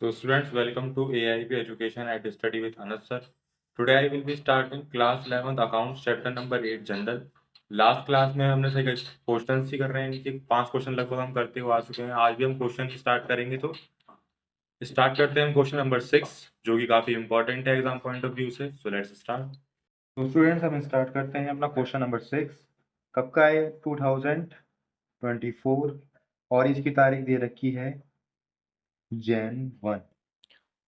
So students, welcome to AIB Education at Study with Anas sir. Today I will be starting class 11th accounts chapter number 8 general. Last class में हमने से question ही कर रहे हैं, इनके 5 question लगभग हम करते हुए आ चुके हैं. आज भी हम क्वेश्चन स्टार्ट करेंगे, तो स्टार्ट करते हैं हम क्वेश्चन नंबर 6 जो कि काफी इंपॉर्टेंट है एग्जाम पॉइंट ऑफ व्यू से. So let's start. तो स्टूडेंट्स, हम स्टार्ट करते हैं अपना क्वेश्चन नंबर 6. कब का है? 2024 और इसकी तारीख दे रखी है Jan 1.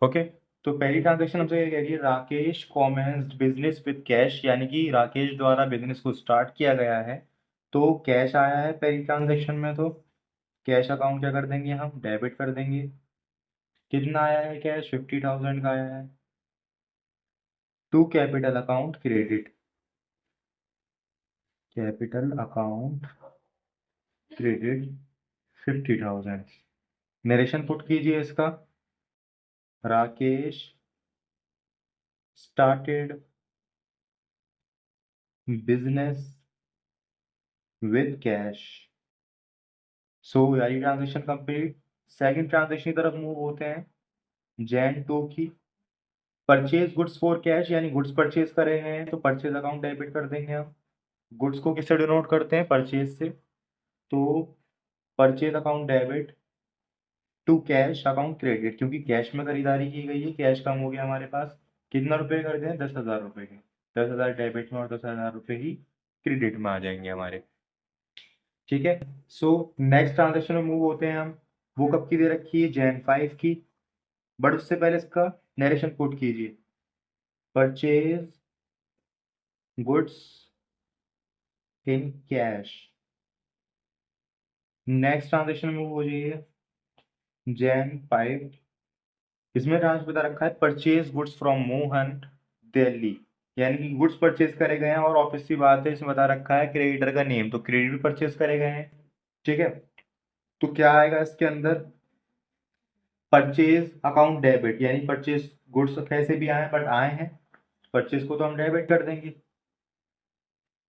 ओके. तो पहली ट्रांजेक्शन हमसे ये कह रही है राकेश कॉमेंस्ड बिजनेस विद कैश, यानी कि राकेश द्वारा बिजनेस को स्टार्ट किया गया है. तो कैश आया है पहली ट्रांजेक्शन में, तो कैश अकाउंट क्या कर देंगे, हम डेबिट कर देंगे. कितना आया है कैश? 50,000 का आया है. To capital account credit. Capital account credit 50,000. Narration put कीजिए इसका. Rakesh started business with cash. So यारी ट्रांजेक्शन कंप्लीट. सेकंड ट्रांजेक्शन की तरफ मूव होते हैं. Jan 2 की परचेज गुड्स फॉर कैश, यानी गुड्स परचेज करे हैं तो परचेज अकाउंट डेबिट कर देंगे हम. गुड्स को किससे डिनोट करते हैं? परचेज से. तो purchase account debit to cash account credit, क्योंकि कैश में खरीदारी की गई है, कैश कम हो गया हमारे पास. कितना रुपए कर दें? 10,000 रुपए के. 10,000 डेबिट में और 10,000 रुपए ही क्रेडिट में आ जाएंगे हमारे. ठीक है. सो नेक्स्ट ट्रांजेक्शन में मूव होते हैं हम. वो कब की दे रखी है? Jan 5 की. बट उससे पहले इसका नरेशन पुट कीजिए. Purchase goods in cash. Next transaction में मूव हो जाइए. Jan 5. इसमें ट्रांस बता रखा है purchase goods from Mohan Delhi, यानी कि गुड्स परचेज करे गए हैं. और ऑफिस की बात है, इसमें बता रखा है क्रेडिटर का नेम, तो क्रेडिट भी परचेज करे गए हैं. ठीक है. तो क्या आएगा इसके अंदर? परचेज अकाउंट डेबिट, यानी परचेज गुड्स कैसे भी आए बट आए हैं, परचेज को तो हम डेबिट कर देंगे.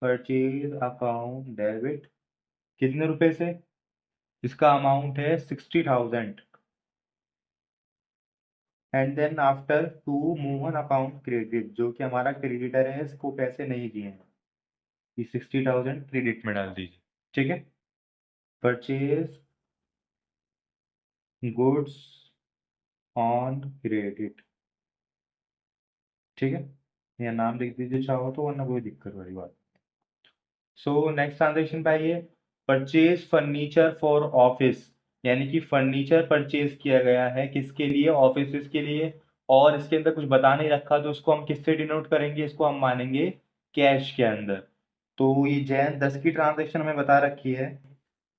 परचेज अकाउंट डेबिट कितने रुपए से? इसका अमाउंट है 60,000. And then after to Mohan account credit, जो कि हमारा क्रेडिटर है, इसको पैसे नहीं दिए हैं, ये 60,000 क्रेडिट में डाल दीजिए. ठीक है. Purchase goods on credit. ठीक है. या नाम लिख दीजिए चाहो तो, वरना कोई दिक्कत वाली बात. सो नेक्स्ट ट्रांजेक्शन पे आइए. परचेज फर्नीचर फॉर ऑफिस, यानी कि फर्नीचर परचेज किया गया है किसके लिए? ऑफिस के लिए. और इसके अंदर कुछ बता नहीं रखा, तो इसको हम किससे डिनोट करेंगे? इसको हम मानेंगे कैश के अंदर. तो ये Jan 10 की ट्रांजेक्शन हमें बता रखी है.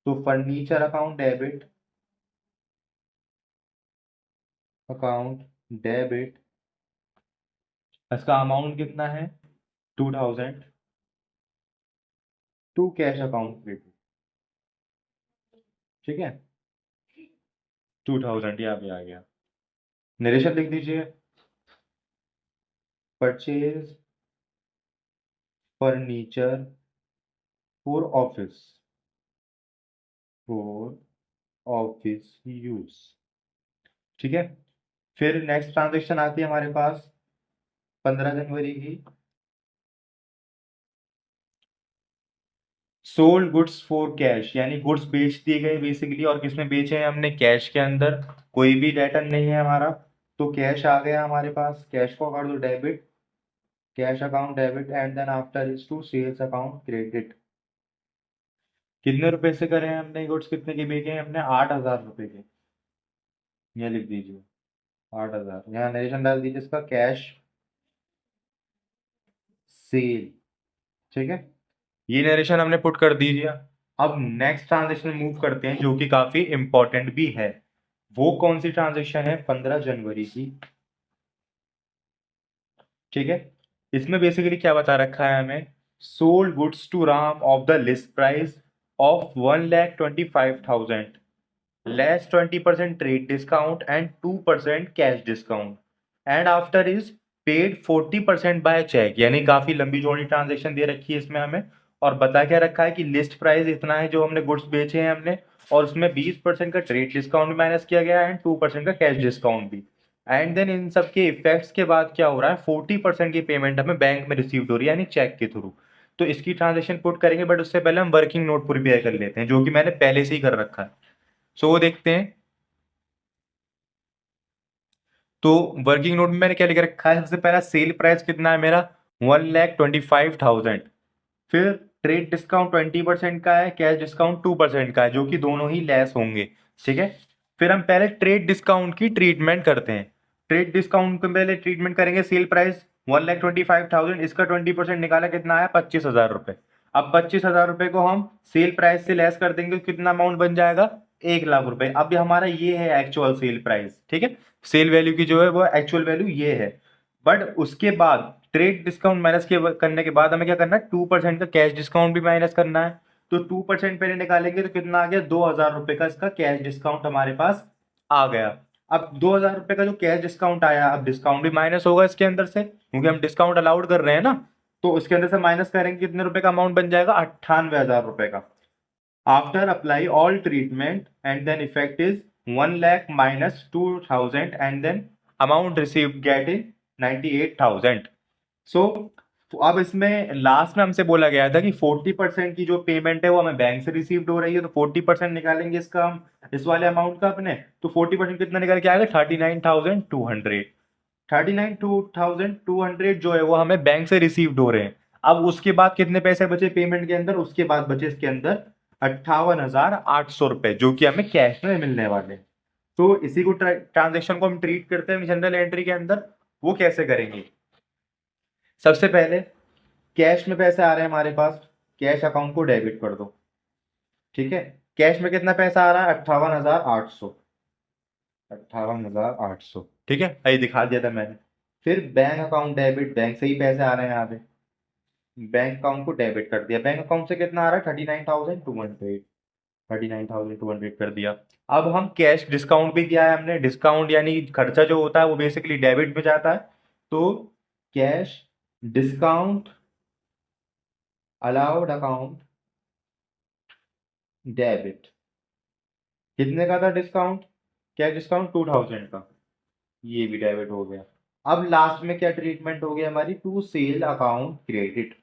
तो फर्नीचर अकाउंट डेबिट इसका अमाउंट कितना है? 2,000 टू कैश अकाउंट क्रेडिट. ठीक है. 2,000 यहाँ पे आ गया. नरेशन लिख दीजिए. Purchase furniture for office use. ठीक है. फिर नेक्स्ट ट्रांजेक्शन आती है हमारे पास 15 जनवरी की. सोल्ड गुड्स फॉर कैश, यानी गुड्स बेच दिए गए बेसिकली. और किसमें बेचे हैं हमने? कैश के अंदर. कोई भी डेटर नहीं है हमारा, तो कैश आ गया हमारे पास. कैश को कर दो debit. Cash account debit and then after is to sales account credit. कितने रुपए से करे हैं हमने गुड्स? कितने के बेचे हैं हमने? 8,000 रुपए के. ये लिख दीजिए 8,000. यहाँ नरेशन डाल दीजिए इसका कैश सेल. ठीक है. ये नरेशन हमने पुट कर दीजिए. अब नेक्स्ट ट्रांजेक्शन मूव करते हैं, जो कि काफी इंपॉर्टेंट भी है. वो कौन सी ट्रांजेक्शन है? 15 जनवरी की. ठीक है. इसमें बेसिकली क्या बता रखा है हमें? Sold goods to Ram of the list price of 1,25,000 less 20% trade discount and 2% cash discount. And after is paid 40% by cheque, यानी काफी लंबी चौड़ी ट्रांजेक्शन दे रखी है इसमें हमें. और बता क्या रखा है कि लिस्ट प्राइस इतना है जो हमने गुड्स बेचे हैं हमने, और उसमें 20% का ट्रेड डिस्काउंट भी माइनस किया गया एंड 2% का कैश डिस्काउंट भी। एंड देन इन सब के इफेक्ट्स के बाद क्या हो रहा है, 40% की पेमेंट हमें बैंक में रिसीव हो रही है, यानी चेक के थ्रू। तो इसकी ट्रांजेक्शन पुट करेंगे, बट उससे पहले हम वर्किंग नोट प्रिपेयर कर लेते हैं, जो कि मैंने पहले से ही कर रखा है। सो वो देखते हैं। तो वर्किंग नोट में मैंने क्या लिख रखा है, सबसे पहला सेल प्राइस कितना है मेरा, 1,25,000। फिर ट्रेड डिस्काउंट 20% का है, कैश डिस्काउंट 2% का है, जो कि दोनों ही लेस होंगे। ठीक है। फिर हम पहले ट्रेड डिस्काउंट की ट्रीटमेंट करते हैं। ट्रेड डिस्काउंट को पहले ट्रीटमेंट करेंगे। सेल प्राइस 1,25,000, इसका 20% निकाला, कितना आया, 25,000 रुपए। अब 25,000 रुपए को हम सेल प्राइस से लेस कर देंगे, तो कितना अमाउंट बन जाएगा, 1,00,000 रुपए। अब हमारा ये है एक्चुअल सेल प्राइस। ठीक है। सेल वैल्यू की जो है वो एक्चुअल वैल्यू ये है। बट उसके बाद ट्रेड डिस्काउंट माइनस करने के बाद हमें क्या करना है, 2% का कैश डिस्काउंट भी माइनस करना है। तो 2% पहले निकालेंगे, तो कितना आ गया, 2,000 रुपए का इसका कैश डिस्काउंट हमारे पास आ गया। अब 2,000 रुपए का जो कैश डिस्काउंट आया, अब डिस्काउंट भी माइनस होगा इसके अंदर से, क्योंकि हम डिस्काउंट अलाउड कर रहे हैं ना। तो इसके अंदर से माइनस करेंगे, कितने रुपए का अमाउंट बन जाएगा, 98,000 रुपए का। After apply all treatment and then effect is 1,00,000 minus 2,000 and then amount received get in 98,000। So तो अब इसमें लास्ट में हमसे बोला गया था कि 40% की जो पेमेंट है वो हमें बैंक से रिसीव्ड हो रही है, तो 40% निकालेंगे इसका हम, इस वाले अमाउंट का अपने। तो 40% कितना निकल के आएगा, 39,200। 39,200 जो है वो हमें बैंक से रिसीव्ड हो रहे हैं। अब उसके बाद कितने पैसे बचे पेमेंट के अंदर, उसके बाद बचे इसके अंदर 58,800 रुपए, जो कि हमें कैश में मिलने वाले हैं। तो इसी को ट्रांजेक्शन को हम ट्रीट करते हैं जनरल एंट्री के अंदर। वो कैसे करेंगे, सबसे पहले कैश में पैसे आ रहे हैं हमारे पास, कैश अकाउंट को डेबिट कर दो। ठीक है। कैश में कितना पैसा आ रहा है, 58,800। 58,800, ठीक है, यही दिखा दिया था मैंने। फिर बैंक अकाउंट डेबिट, बैंक से ही पैसे आ रहे हैं यहाँ पे, बैंक अकाउंट को डेबिट कर दिया। बैंक अकाउंट से कितना आ रहा है, 39,200। 39,200 कर दिया। अब हम कैश डिस्काउंट भी दिया है हमने, डिस्काउंट यानी खर्चा जो होता है वो बेसिकली डेबिट में जाता है। तो cash discount allowed account debit, कितने का था डिस्काउंट, क्या डिस्काउंट, 2,000 का, ये भी डेबिट हो गया। अब लास्ट में क्या ट्रीटमेंट हो गया हमारी, टू सेल अकाउंट क्रेडिट।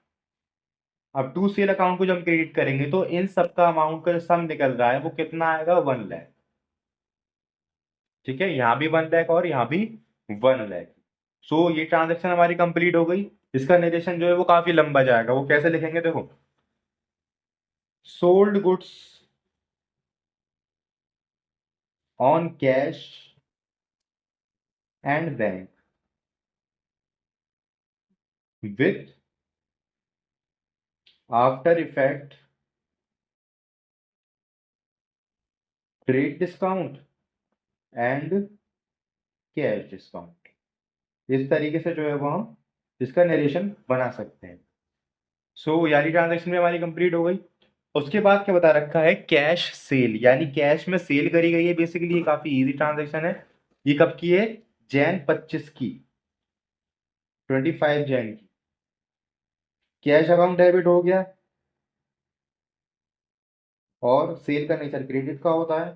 अब टू सेल अकाउंट को जब हम क्रेडिट करेंगे, तो इन सब का अमाउंट का सम निकल रहा है, वो कितना आएगा, 1,00,000। ठीक है, यहाँ भी 1,00,000 और यहाँ भी 1,00,000। सो ये ट्रांजेक्शन हमारी कंप्लीट हो गई। इसका नरेशन जो है वो काफी लंबा जाएगा, वो कैसे लिखेंगे, देखो, sold goods on cash and bank with after effect trade discount and cash discount. इस तरीके से जो है वो हम इसका नरेशन बना सकते हैं। सो यानी ट्रांजेक्शन भी हमारी कंप्लीट हो गई। उसके बाद क्या बता रखा है, कैश सेल, यानी कैश में सेल करी गई है। बेसिकली ये काफी इजी ट्रांजेक्शन है। ये कब की है, जैन 25 की, 25 जैन की। कैश अकाउंट डेबिट हो गया, और सेल का नेचर क्रेडिट का होता है,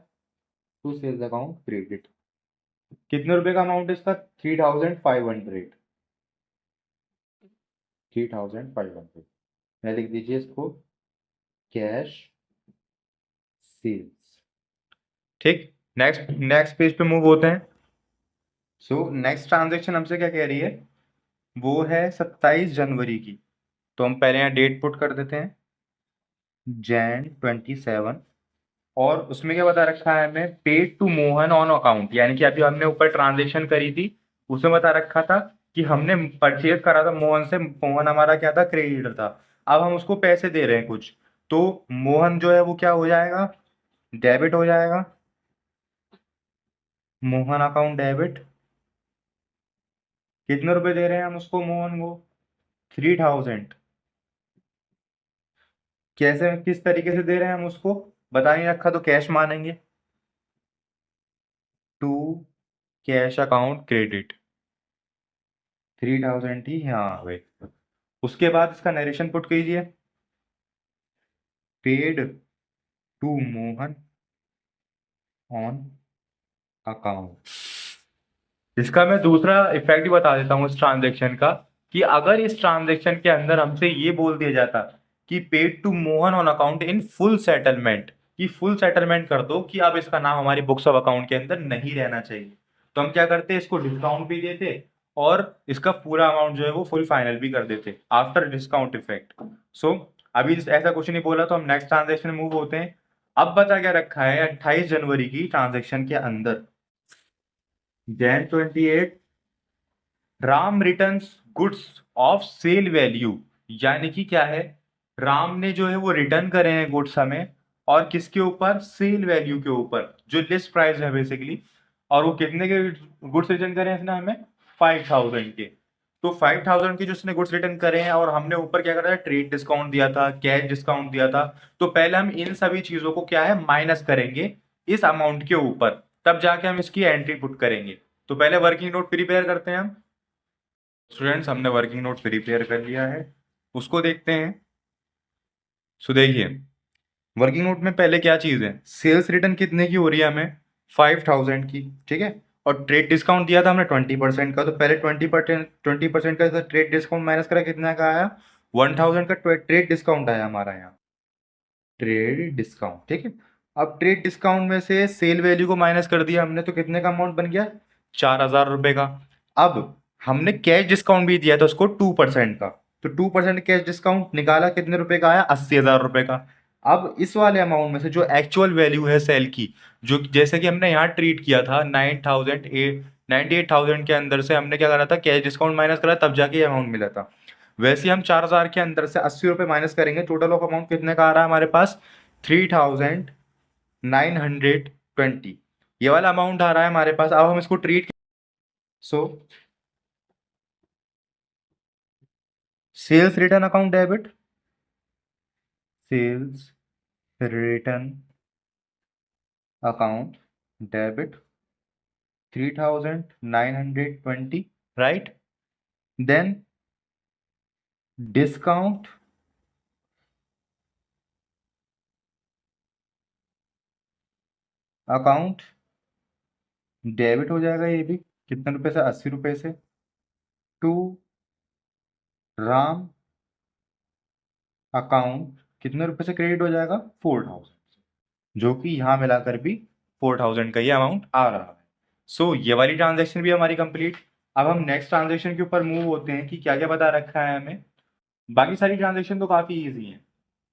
टू सेल्स अकाउंट क्रेडिट। कितने रुपए का अमाउंट है इसका, 3,500। 3,500, मैं लिख दीजिए इसको, कैश सेल्स। ठीक। नेक्स्ट नेक्स्ट पेज पे मूव होते हैं। सो नेक्स्ट ट्रांजेक्शन हमसे क्या कह रही है, वो है 27 जनवरी की। तो हम पहले यहाँ डेट पुट कर देते हैं, जैन 27। और उसमें क्या बता रखा है हमें, paid to Mohan on account, यानी कि अभी हमने ऊपर ट्रांजेक्शन करी थी, उसमें बता रखा था कि हमने परचेज करा था मोहन से, मोहन हमारा क्या था, क्रेडिटर था। अब हम उसको पैसे दे रहे हैं कुछ, तो मोहन जो है वो क्या हो जाएगा, डेबिट हो जाएगा। मोहन अकाउंट डेबिट, कितने रुपए दे रहे हैं हम उसको, मोहन को 3,000। कैसे, किस तरीके से दे रहे हैं हम उसको, बता नहीं रखा, तो कैश मानेंगे, टू कैश अकाउंट क्रेडिट, 3,000 ही यहाँ आ गए। उसके बाद इसका नरेशन पुट कीजिए, paid to Mohan on account. इसका मैं दूसरा इफेक्ट भी बता देता हूँ इस ट्रांजेक्शन का, कि अगर इस ट्रांजेक्शन के अंदर हमसे ये बोल दिया जाता कि paid to Mohan on account in full settlement, कि फुल सेटलमेंट कर दो, कि अब इसका नाम हमारी बुक्स ऑफ अकाउंट के अंदर नहीं रहना चाहिए, तो हम क्या करते, इसको डिस्काउंट भी देते और इसका पूरा अमाउंट जो है वो फुल फाइनल भी कर देते आफ्टर डिस्काउंट इफेक्ट। सो अभी ऐसा कुछ नहीं बोला, तो हम नेक्स्ट ट्रांजेक्शन मूव होते हैं। अब बता क्या रखा है 28 जनवरी की ट्रांजेक्शन के अंदर, Jan 28 Ram returns goods of sale value, यानी कि क्या है, राम ने जो है वो रिटर्न करे हैं गुड्स हमें, और किसके ऊपर, सेल वैल्यू के ऊपर, जो लिस्ट प्राइस है बेसिकली। और वो कितने के गुड्स रिटर्न करे हैं इसने हमें, 5000 के। तो 5000 के जो उसने गुड्स रिटर्न करे हैं, और हमने ऊपर क्या करा था, ट्रेड डिस्काउंट दिया था, कैश डिस्काउंट दिया था। तो पहले हम इन सभी चीजों को क्या है, माइनस करेंगे इस अमाउंट के ऊपर, तब जाके हम इसकी एंट्री पुट करेंगे। तो पहले वर्किंग नोट प्रिपेयर करते हैं हम। स्टूडेंट्स, हमने वर्किंग नोट प्रिपेयर कर लिया है, उसको देखते हैं। सो देखिए, वर्किंग नोट में पहले क्या चीज है, सेल्स रिटर्न कितने की हो रही है हमें, 5000 की, ठीक है। और ट्रेड डिस्काउंट दिया था हमने 20% का, तो पहले 20% का ट्रेड डिस्काउंट माइनस करा, कितना का आया, 1000 का ट्रेड डिस्काउंट आया हमारा यहाँ, ट्रेड डिस्काउंट, ठीक है। अब ट्रेड डिस्काउंट में से सेल वैल्यू को माइनस कर दिया हमने, तो कितने का अमाउंट बन गया, 4000 रुपए का। अब हमने कैश डिस्काउंट भी दिया था उसको 2% का, तो 2% कैश डिस्काउंट निकाला, कितने रुपए का आया, 80,000 रुपए का। अब इस वाले अमाउंट में से जो एक्चुअल वैल्यू है सेल की, जो जैसे कि हमने यहाँ ट्रीट किया था 98,000 के अंदर से हमने क्या करा था, कैश डिस्काउंट माइनस करा, तब जाके अमाउंट मिला था। वैसे ही हम 4000 के अंदर से 80 रुपए माइनस करेंगे, टोटल ऑफ अमाउंट कितने का आ रहा है हमारे पास, 3920। ये वाला अमाउंट आ रहा है हमारे पास। अब हम इसको treat, so sales return account debit, sales return account debit 3920, right. Then discount account debit हो जाएगा, ये भी कितने रुपए से, 80 रुपए से, टू राम अकाउंट कितने रुपए से क्रेडिट हो जाएगा, 4000, जो कि यहां मिलाकर भी 4000 का ये अमाउंट आ रहा है। सो ये वाली ट्रांजेक्शन भी हमारी कंप्लीट। अब हम नेक्स्ट ट्रांजेक्शन के ऊपर मूव होते हैं कि क्या क्या बता रखा है हमें। बाकी सारी ट्रांजेक्शन तो काफी इजी है,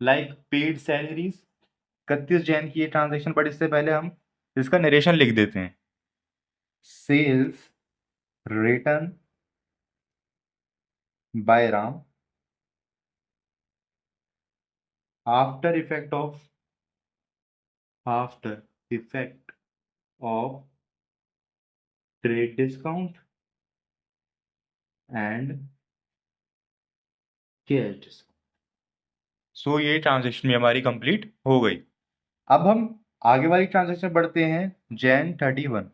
लाइक पेड सैलरीज 31 जैन की ये ट्रांजेक्शन, बट इससे पहले हम इसका नरेशन लिख देते हैं। Sales return by Ram after effect of trade discount and cash discount. So ये ट्रांजेक्शन भी हमारी कंप्लीट हो गई। अब हम आगे वाली ट्रांजेक्शन बढ़ते हैं, जैन 31,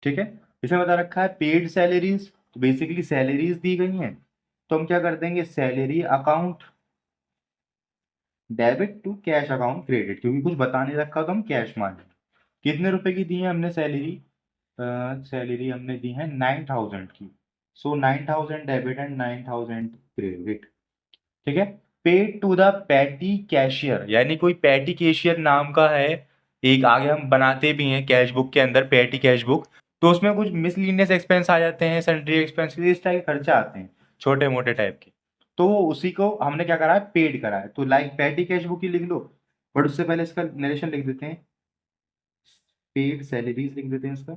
ठीक है। इसमें बता रखा है पेड सैलरीज, तो बेसिकली सैलरीज दी गई हैं, तो हम क्या कर देंगे, salary account debit to cash account credit, क्योंकि कुछ बता नहीं रखा तो हम कैश मान लेंगे। कितने रुपए की दी है हमने सैलरी, सैलरी हमने दी है 9000 की, सो 9000 डेबिट एंड 9000 क्रेडिट, ठीक है। Paid to the petty cashier, यानी कोई पैटी कैशियर नाम का है, एक आगे हम बनाते भी हैं कैश बुक के अंदर पैटी कैश बुक, तो उसमें कुछ मिसलिनियस एक्सपेंस आ जाते हैं, सन्ड्री एक्सपेंस, इस टाइप के खर्चे आते हैं, छोटे मोटे टाइप के। तो उसी को हमने क्या करा है, पेड करा है, तो लाइक पैटी कैश बुक ही लिख लो, बट उससे पहले इसका नरेशन लिख देते हैं, पेड सैलरीज लिख देते हैं इसका,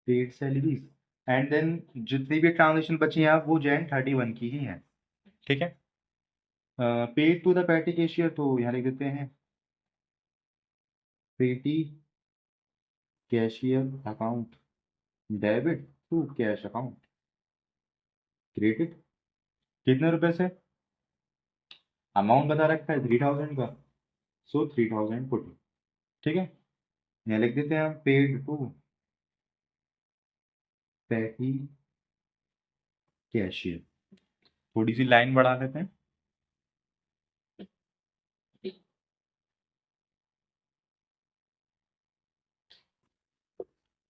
पेड सैलरीज। एंड देन जितनी भी ट्रांजेक्शन बची हैं वो जैन 31 की ही है, ठीक है। Paid to the petty cashier, तो यहाँ लिख देते हैं petty cashier account debit to cash account credit, कितने रुपए से, अमाउंट बता रखा है 3000 का, सो 3000 पुट, ठीक है। यहाँ लिख देते हैं हम पेड टू पैटी कैशियर, थोड़ी सी लाइन बढ़ा देते हैं,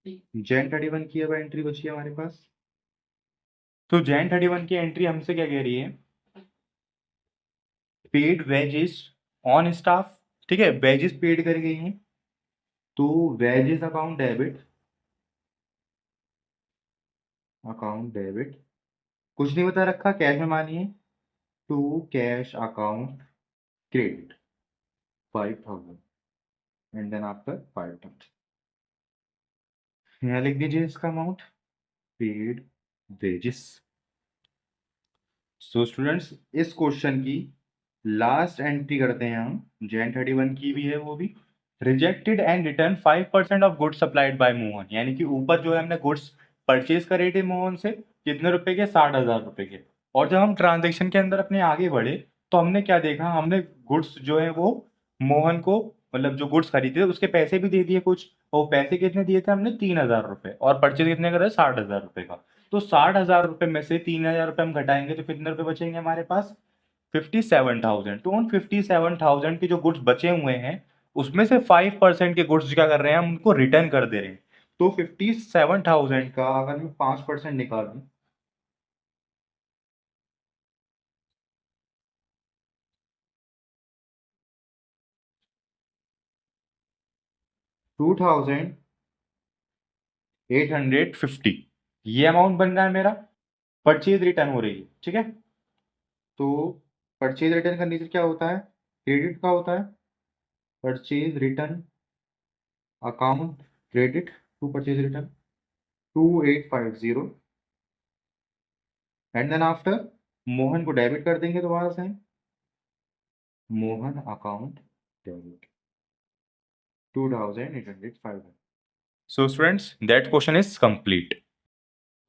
जैन 31 की अब एंट्री बची है हमारे पास। तो जैन 31 की एंट्री हमसे क्या कह रही है, पेड वेजेस ऑन स्टाफ, ठीक है, वेजेस पेड कर गई हैं, तो वेजेस अकाउंट डेबिट, कुछ नहीं बता रखा, कैश में मानिए, to cash account credit 5000 and then after 5000 यहाँ लिख दीजिए इसका amount, paid wages. So students, इस क्वेश्चन की लास्ट एंट्री करते हैं हम, जैन 31 की भी है वो भी, rejected and return 5% of goods supplied by Mohan, यानी कि ऊपर जो है हमने गुड्स परचेज करे थे मोहन से, कितने रुपए के, 60,000 रुपए के। और जब हम ट्रांजेक्शन के अंदर अपने आगे बढ़े तो हमने क्या देखा, हमने गुड्स जो है वो मोहन को, मतलब जो गुड्स खरीदे थे उसके पैसे भी दे दिए कुछ, और पैसे कितने दिए थे हमने, 3,000 रुपए, और परचेज कितने करे, 60,000 रुपए का। तो 60,000 रुपए में से 3,000 रुपए हम घटाएंगे तो कितने रुपए बचेंगे हमारे पास, 57,000। तो उन 57,000 के जो गुड्स बचे हुए हैं उसमें से 5% के गुड्स क्या कर रहे हैं, हम उनको रिटर्न कर दे रहे हैं। तो 57,000 का अगर मैं 5% निकालूं, 2,850, ये अमाउंट बन रहा है मेरा, परचेज रिटर्न हो रही है, ठीक है। तो परचेज रिटर्न का नेचर क्या होता है, क्रेडिट का होता है, purchase return account credit to purchase return 2850 and then after Mohan को डेबिट कर देंगे दोबारा से, Mohan account debit 2,805। So students, that question is complete.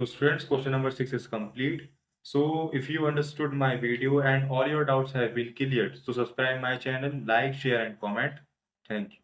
So students, question number 6 is complete. So if you understood my video and all your doubts have been cleared, so subscribe my channel, like, share and comment. Thank you.